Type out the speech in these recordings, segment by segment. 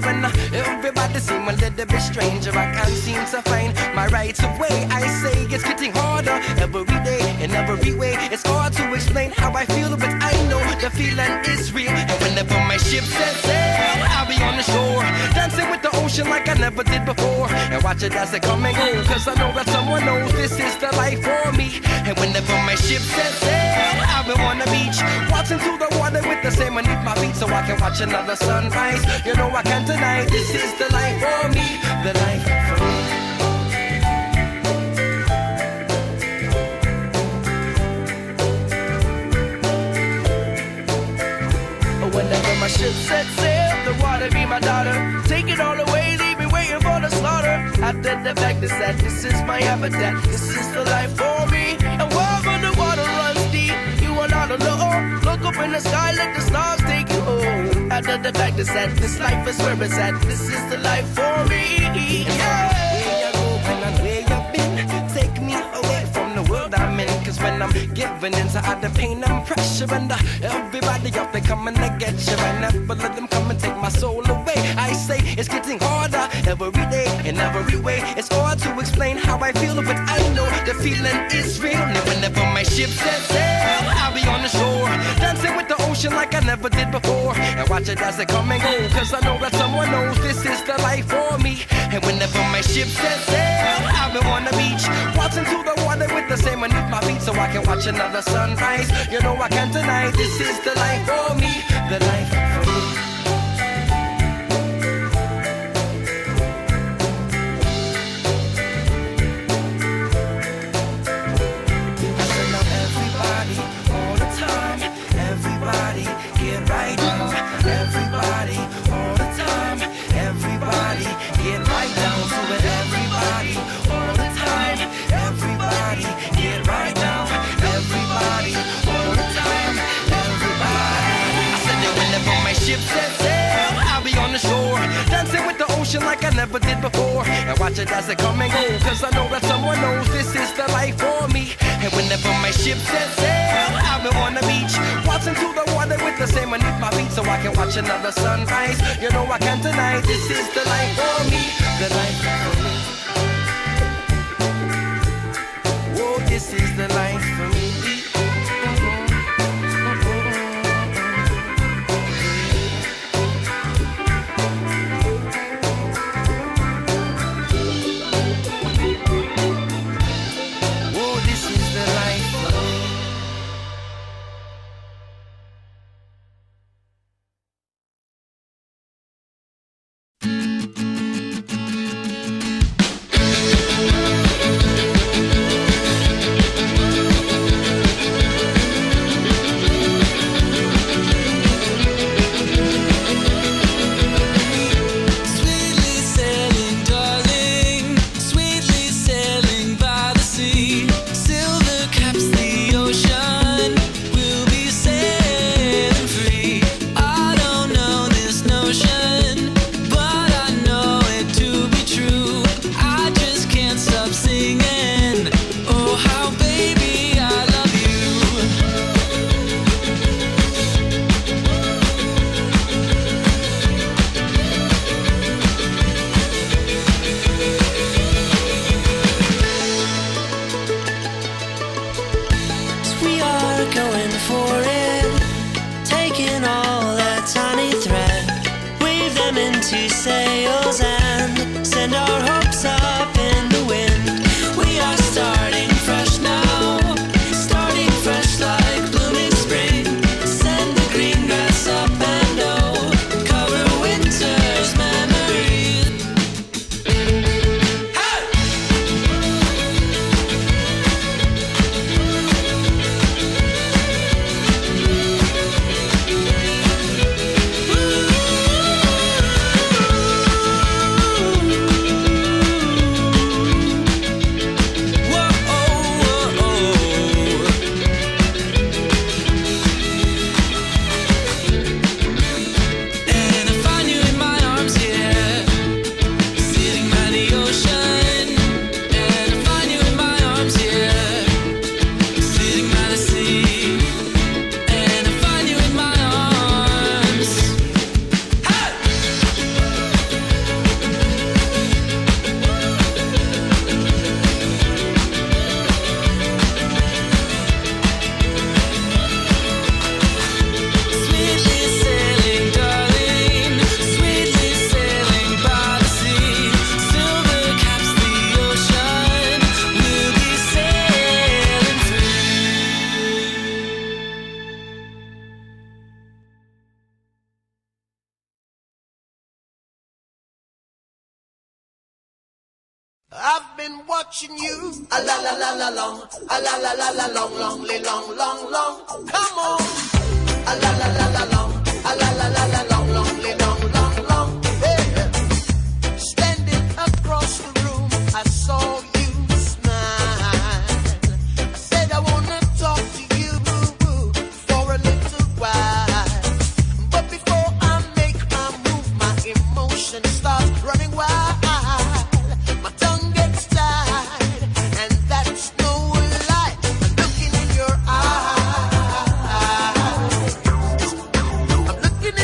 danger, and everybody seem a little bit stranger. I can't seem to find my right way. I say it's getting harder every day, in every way. It's hard to explain how I feel, but I know the feeling is real. And whenever my ship sets sail, I'll be on the shore, dancing with the ocean like I never did before, and watch it as it come and go, cause I know that someone knows this is the life for me. And whenever my ship sets sail, I'll be on the beach, watching through the water with the sand beneath my feet, so I can watch another sunrise. You know I can't deny this is the life for me, the life for me. Whenever my ship sets sail, the water be my daughter. Take it all away, leave me waiting for the slaughter. After the fact is that this is my habitat, this is the life for me. And wherever the water runs deep, you are not alone. Look up in the sky, let the stars take you home. After the fact is that this life is where it's at, this is the life for me. Yeah. Where you go and where you been, take me away from the world I'm in. Cause when I'm giving into all the pain and pressure, and everybody out there coming to get you, I never let them come and take my soul away. I say it's getting harder every day, in every way. It's hard to explain how I feel, but I know the feeling is real. And whenever my ship sets sail, I'll be on the shore, dancing with the ocean like I never did before, and watch it as it come and go, cause I know that someone knows this is the life for me. And whenever my ship sets sail, I'll be on the beach, watching through the water with the sand beneath my feet, so I can watch another sunrise. You know I can't deny this is the life for me, the life for me. I said now everybody, all the time, everybody, get right down. Everybody, all the time, everybody, get right down to it. Everybody, all the time, everybody, get right down. Everybody, all the time, everybody. I said that whenever my ship sets sail, I'll be on the shore, dancing with the ocean like I never did before, and watch it as it come and go, cause I know that someone knows this is the life for me. And whenever my ship sets sail, I'll be on the beach, watching through the water with the sand beneath my feet, so I can watch another sunrise. You know I can't deny this is the life for me, the life for me. Oh, this is the life for me. Oh, this is the life for me. I've been watching you. A la la la la long, a la la la la long, long, long, long, long. Come on. A la la la la long, a la la la la long, long, long, long, long. Hey. Standing across the room, I saw you smile. I said I wanna talk to you for a little while. But before I make my move, my emotions start running wild. My tongue gets tied, and that's no lie. I'm looking in your eyes. I'm looking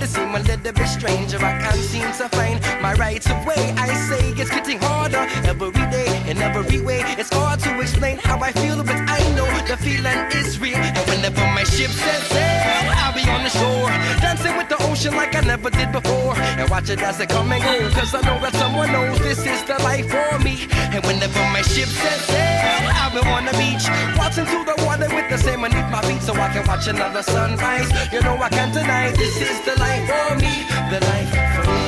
seem a little bit stranger. I can't seem to find my right of way. I say it's getting harder every day, in every way. It's hard to explain how I feel, but I know the feeling is real. And whenever my ship sets sail, I'll be on the shore, dancing with the ocean like I never did before. And watch it as it come and go, cause I know that someone knows this is the life for me. And whenever my ship sets sail, I'll be on the beach, watching through the water with the sand beneath my feet, so I can watch another sunrise. You know I can't deny this is the life for me, the life for me.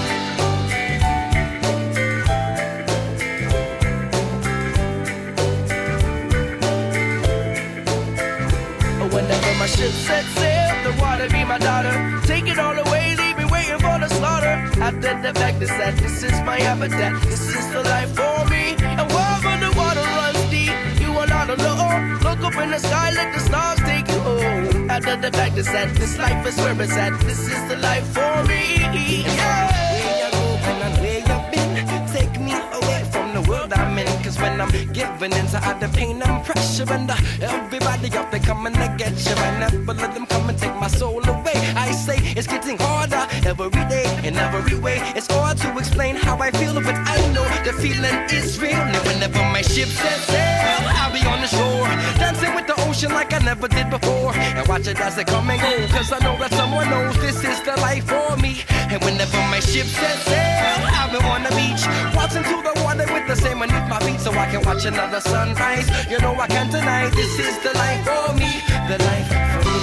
Whenever my ship sets sail, the water be my daughter. Take it all away, leave me waiting for the slaughter. After the fact is that this is my habitat, this is the life for me. And wherever the water runs deep, you are not alone. Look up in the sky, let the stars take you home. After the fact is that this life is where it's at, this is the life for me. Yeah. Where you go and where you been, take me away from the world I'm in. Cause when I'm giving into all the pain and pressure, and everybody up there coming to get you, I never let them come and take my soul away. I say it's getting harder every day, in every way. It's hard to explain how I feel, but I know the feeling is real. And whenever my ship sets sail, I'll be on the shore, dancing with the ocean like I never did before. And watch it as it come and go, cause I know that someone knows this is the life for me. And whenever my ship sets sail, I'll be on the beach, watching through the water with the sand beneath my feet, so I can watch another sunrise. You know I can't deny this is the life for me, the life for me.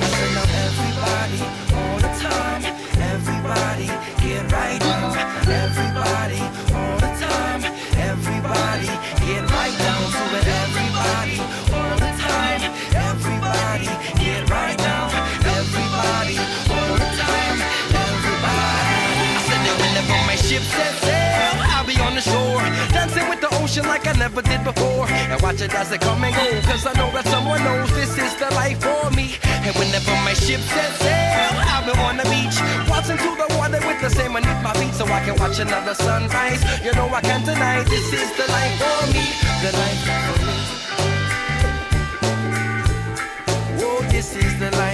I said now everybody, all the time, everybody, get right now. Everybody, all the time, everybody, get right down to it. Everybody, all the time, everybody, get right now. Everybody, all the time, everybody. I said that whenever my ship sets sail, I'll be on the shore, dancing with the ocean like I never did before. And watch it as it come and go, cause I know that someone knows this is the life for me. And whenever my ship sets sail, I'll be on the beach, watching through the water with the sand beneath my feet, so I can watch another sunrise. You know I can't deny this is the life for me, the life for me. Oh, this is the life.